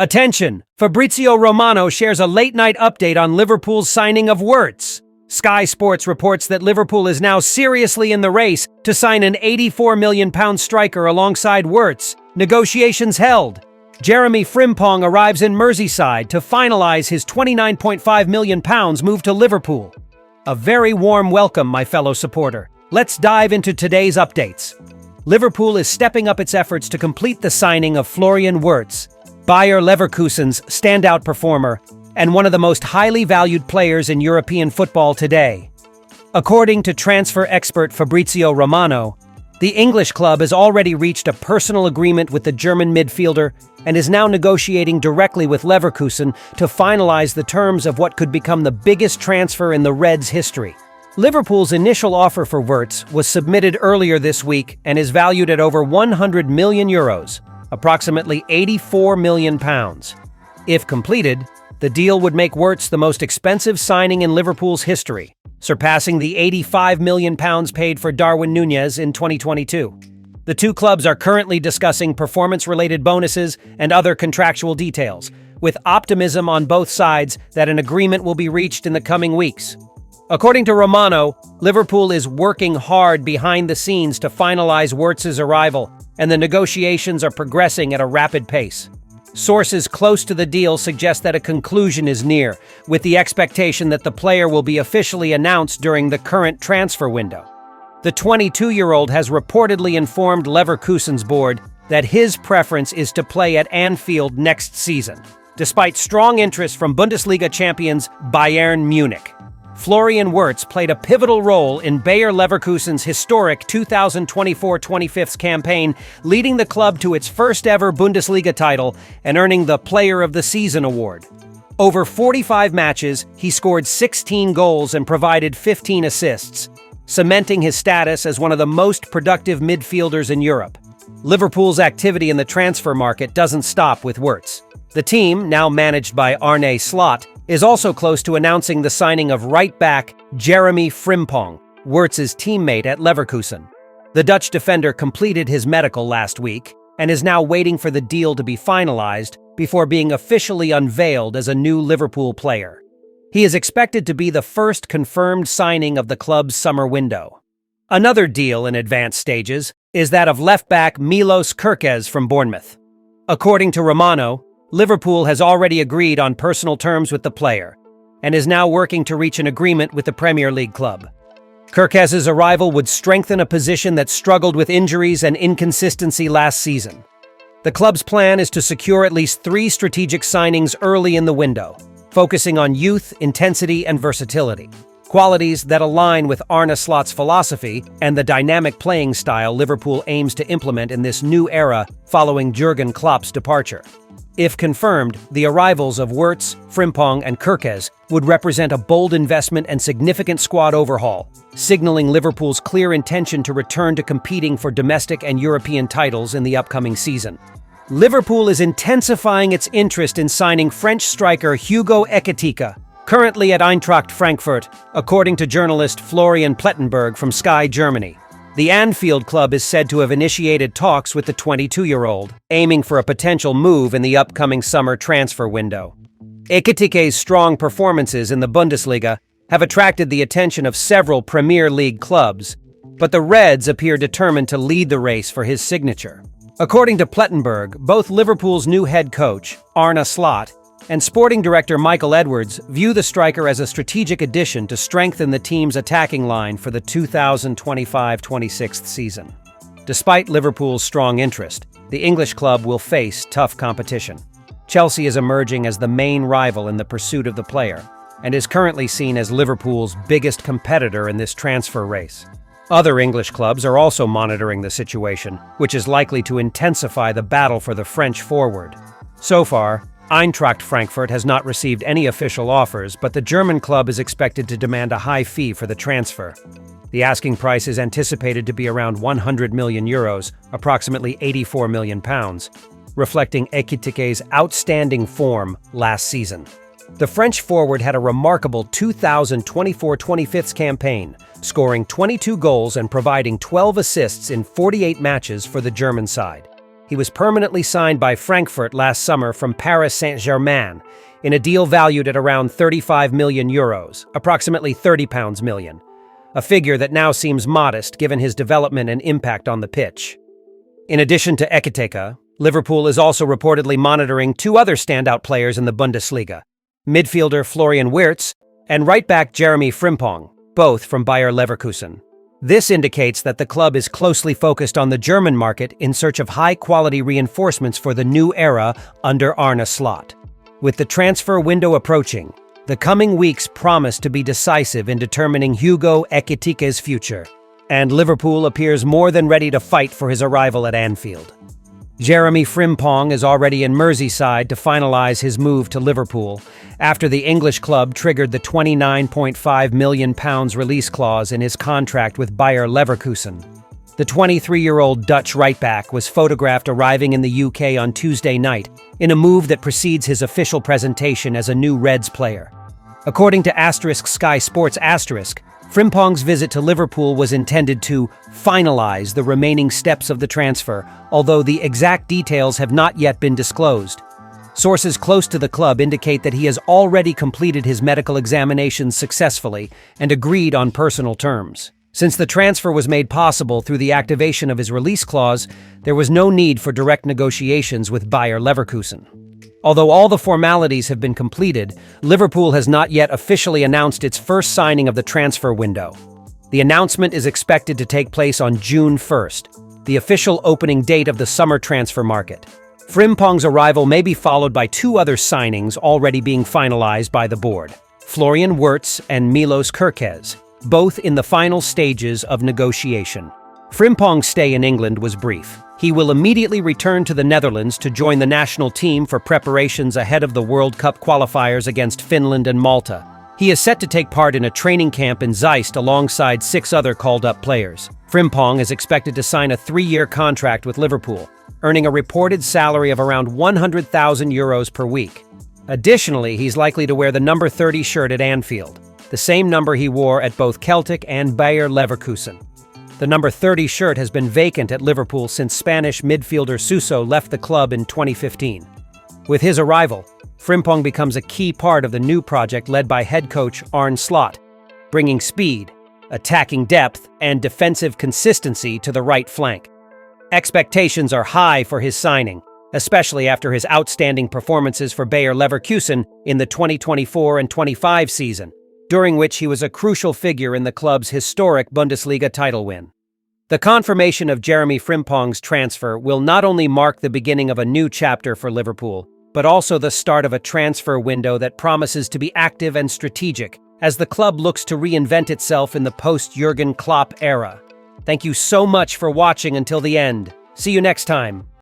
Attention! Fabrizio Romano shares a late-night update on Liverpool's signing of Wirtz. Sky Sports reports that Liverpool is now seriously in the race to sign an £84 million striker alongside Wirtz. Negotiations held. Jeremy Frimpong arrives in Merseyside to finalise his £29.5 million move to Liverpool. A very warm welcome, my fellow supporter. Let's dive into today's updates. Liverpool is stepping up its efforts to complete the signing of Florian Wirtz, Bayer Leverkusen's standout performer, and one of the most highly valued players in European football today. According to transfer expert Fabrizio Romano, the English club has already reached a personal agreement with the German midfielder and is now negotiating directly with Leverkusen to finalize the terms of what could become the biggest transfer in the Reds' history. Liverpool's initial offer for Wirtz was submitted earlier this week and is valued at over €100 million, approximately £84 million. If completed, the deal would make Wirtz the most expensive signing in Liverpool's history, surpassing the £85 million paid for Darwin Núñez in 2022. The two clubs are currently discussing performance-related bonuses and other contractual details, with optimism on both sides that an agreement will be reached in the coming weeks. According to Romano, Liverpool is working hard behind the scenes to finalize Wirtz's arrival, and the negotiations are progressing at a rapid pace. Sources close to the deal suggest that a conclusion is near, with the expectation that the player will be officially announced during the current transfer window. The 22-year-old has reportedly informed Leverkusen's board that his preference is to play at Anfield next season, despite strong interest from Bundesliga champions Bayern Munich. Florian Wirtz played a pivotal role in Bayer Leverkusen's historic 2024-25 campaign, leading the club to its first-ever Bundesliga title and earning the Player of the Season award. Over 45 matches, he scored 16 goals and provided 15 assists, cementing his status as one of the most productive midfielders in Europe. Liverpool's activity in the transfer market doesn't stop with Wirtz. The team, now managed by Arne Slot, is also close to announcing the signing of right-back Jeremy Frimpong, Wirtz's teammate at Leverkusen. The Dutch defender completed his medical last week and is now waiting for the deal to be finalized before being officially unveiled as a new Liverpool player. He is expected to be the first confirmed signing of the club's summer window. Another deal in advanced stages is that of left-back Milos Kerkez from Bournemouth. According to Romano, Liverpool has already agreed on personal terms with the player and is now working to reach an agreement with the Premier League club. Kerkez's arrival would strengthen a position that struggled with injuries and inconsistency last season. The club's plan is to secure at least 3 strategic signings early in the window, focusing on youth, intensity, and versatility, qualities that align with Arne Slot's philosophy and the dynamic playing style Liverpool aims to implement in this new era following Jurgen Klopp's departure. If confirmed, the arrivals of Wirtz, Frimpong, and Kerkez would represent a bold investment and significant squad overhaul, signaling Liverpool's clear intention to return to competing for domestic and European titles in the upcoming season. Liverpool is intensifying its interest in signing French striker Hugo Ekitike, currently at Eintracht Frankfurt, according to journalist Florian Plettenberg from Sky Germany. The Anfield club is said to have initiated talks with the 22-year-old, aiming for a potential move in the upcoming summer transfer window. Ekitike's strong performances in the Bundesliga have attracted the attention of several Premier League clubs, but the Reds appear determined to lead the race for his signature. According to Plettenberg, both Liverpool's new head coach, Arne Slot, and sporting director Michael Edwards view the striker as a strategic addition to strengthen the team's attacking line for the 2025-26 season. Despite Liverpool's strong interest, the English club will face tough competition. Chelsea is emerging as the main rival in the pursuit of the player, and is currently seen as Liverpool's biggest competitor in this transfer race. Other English clubs are also monitoring the situation, which is likely to intensify the battle for the French forward. So far, Eintracht Frankfurt has not received any official offers, but the German club is expected to demand a high fee for the transfer. The asking price is anticipated to be around €100 million, approximately £84 million, reflecting Ekitike's outstanding form last season. The French forward had a remarkable 2024-25 campaign, scoring 22 goals and providing 12 assists in 48 matches for the German side. He was permanently signed by Frankfurt last summer from Paris Saint-Germain in a deal valued at around 35 million euros, approximately £30 million, a figure that now seems modest given his development and impact on the pitch. In addition to Ekitike, Liverpool is also reportedly monitoring two other standout players in the Bundesliga, midfielder Florian Wirtz and right-back Jeremy Frimpong, both from Bayer Leverkusen. This indicates that the club is closely focused on the German market in search of high-quality reinforcements for the new era under Arne Slot. With the transfer window approaching, the coming weeks promise to be decisive in determining Hugo Ekitike's future, and Liverpool appears more than ready to fight for his arrival at Anfield. Jeremy Frimpong is already in Merseyside to finalize his move to Liverpool after the English club triggered the £29.5 million release clause in his contract with Bayer Leverkusen. The 23-year-old Dutch right-back was photographed arriving in the UK on Tuesday night in a move that precedes his official presentation as a new Reds player. According to Sky Sports, Frimpong's visit to Liverpool was intended to finalize the remaining steps of the transfer, although the exact details have not yet been disclosed. Sources close to the club indicate that he has already completed his medical examinations successfully and agreed on personal terms. Since the transfer was made possible through the activation of his release clause, there was no need for direct negotiations with Bayer Leverkusen. Although all the formalities have been completed, Liverpool has not yet officially announced its first signing of the transfer window. The announcement is expected to take place on June 1st, the official opening date of the summer transfer market. Frimpong's arrival may be followed by two other signings already being finalized by the board: Florian Wirtz and Milos Kerkez, both in the final stages of negotiation. Frimpong's stay in England was brief. He will immediately return to the Netherlands to join the national team for preparations ahead of the World Cup qualifiers against Finland and Malta. He is set to take part in a training camp in Zeist alongside 6 other called-up players. Frimpong is expected to sign a 3-year contract with Liverpool, earning a reported salary of around €100,000 per week. Additionally, he's likely to wear the number 30 shirt at Anfield, the same number he wore at both Celtic and Bayer Leverkusen. The number 30 shirt has been vacant at Liverpool since Spanish midfielder Suso left the club in 2015. With his arrival, Frimpong becomes a key part of the new project led by head coach Arne Slot, bringing speed, attacking depth, and defensive consistency to the right flank. Expectations are high for his signing, especially after his outstanding performances for Bayer Leverkusen in the 2024 and 25 season, during which he was a crucial figure in the club's historic Bundesliga title win. The confirmation of Jeremy Frimpong's transfer will not only mark the beginning of a new chapter for Liverpool, but also the start of a transfer window that promises to be active and strategic as the club looks to reinvent itself in the post-Jurgen Klopp era. Thank you so much for watching until the end. See you next time.